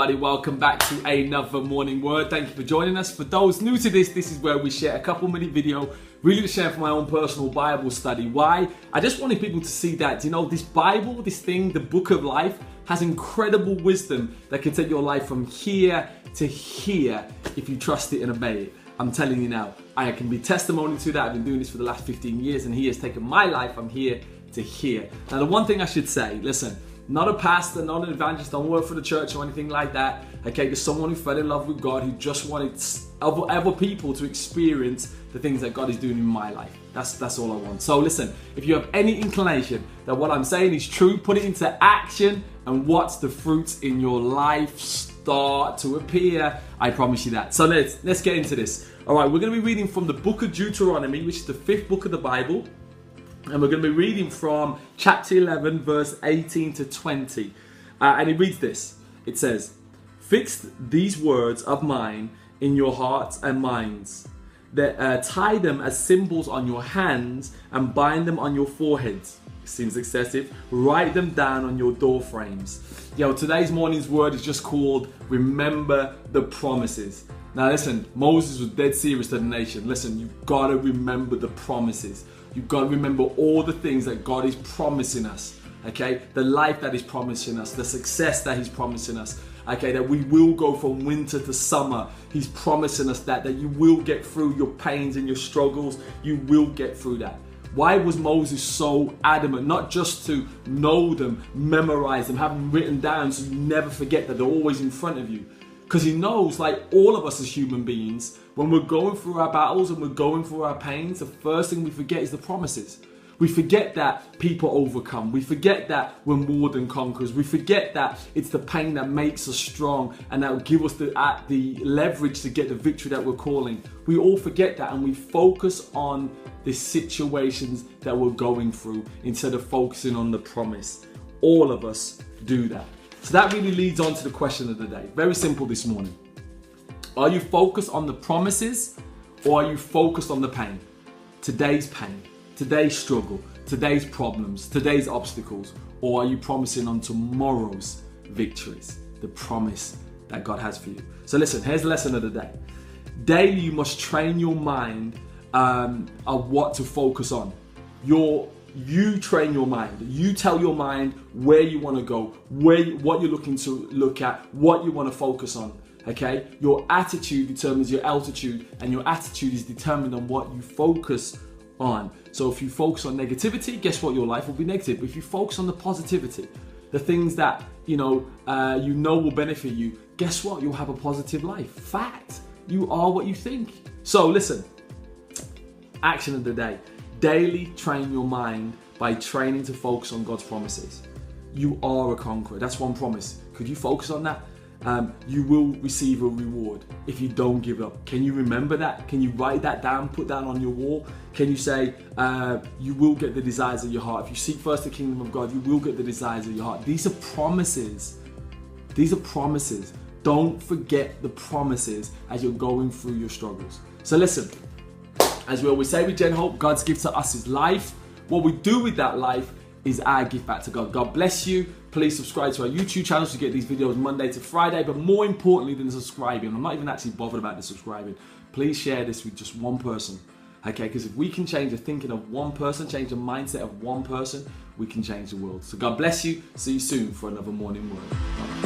everybody, welcome back to another morning word. Thank you for joining us. For those new to this is where we share a couple minute video, really to share for my own personal Bible study. Why? I just wanted people to see that, this Bible, this thing, the book of life, has incredible wisdom that can take your life from here to here if you trust it and obey it. I'm telling you now, I can be testimony to that. I've been doing this for the last 15 years and he has taken my life from here to here. Now the one thing I should say, listen, not a pastor, not an evangelist, don't work for the church or anything like that. Okay, there's someone who fell in love with God, who just wanted other people to experience the things that God is doing in my life. That's all I want. So listen, if you have any inclination that what I'm saying is true, put it into action and watch the fruits in your life start to appear. I promise you that. So let's get into this. All right, we're going to be reading from the book of Deuteronomy, which is the 5th book of the Bible. And we're going to be reading from chapter 11, verse 18 to 20. And it reads this. It says, "Fix these words of mine in your hearts and minds. Tie them as symbols on your hands and bind them on your foreheads." Seems excessive. "Write them down on your door frames." Today's morning's word is just called "Remember the Promises." Now listen, Moses was dead serious to the nation. Listen, you've got to remember the promises. You've got to remember all the things that God is promising us, okay? The life that He's promising us, the success that He's promising us, okay? That we will go from winter to summer. He's promising us that you will get through your pains and your struggles. You will get through that. Why was Moses so adamant? Not just to know them, memorize them, have them written down so you never forget that they're always in front of you. Because he knows, like all of us as human beings, when we're going through our battles and we're going through our pains, the first thing we forget is the promises. We forget that people overcome. We forget that we're more than conquerors. We forget that it's the pain that makes us strong and that will give us the leverage to get the victory that we're calling. We all forget that and we focus on the situations that we're going through instead of focusing on the promise. All of us do that. So that really leads on to the question of the day. Very simple this morning. Are you focused on the promises or are you focused on the pain? Today's pain, today's struggle, today's problems, today's obstacles, or are you promising on tomorrow's victories, the promise that God has for you? So listen, here's the lesson of the day. Daily you must train your mind of what to focus on. You train your mind. You tell your mind where you want to go, what you're looking to look at, what you want to focus on. Okay? Your attitude determines your altitude, and your attitude is determined on what you focus on. So if you focus on negativity, guess what? Your life will be negative. But if you focus on the positivity, the things that you know will benefit you, guess what? You'll have a positive life. Fact. You are what you think. So listen. Action of the day. Daily train your mind by training to focus on God's promises. You are a conqueror. That's one promise. Could you focus on that? You will receive a reward if you don't give up. Can you remember that? Can you write that down, put that on your wall? Can you say, you will get the desires of your heart? If you seek first the kingdom of God, you will get the desires of your heart. These are promises. These are promises. Don't forget the promises as you're going through your struggles. So listen, as we always say with Gen Hope, God's gift to us is life. What we do with that life is our gift back to God. God bless you. Please subscribe to our YouTube channel to get these videos Monday to Friday. But more importantly than subscribing, I'm not even actually bothered about the subscribing. Please share this with just one person. Okay, because if we can change the thinking of one person, change the mindset of one person, we can change the world. So God bless you. See you soon for another morning word. Bye.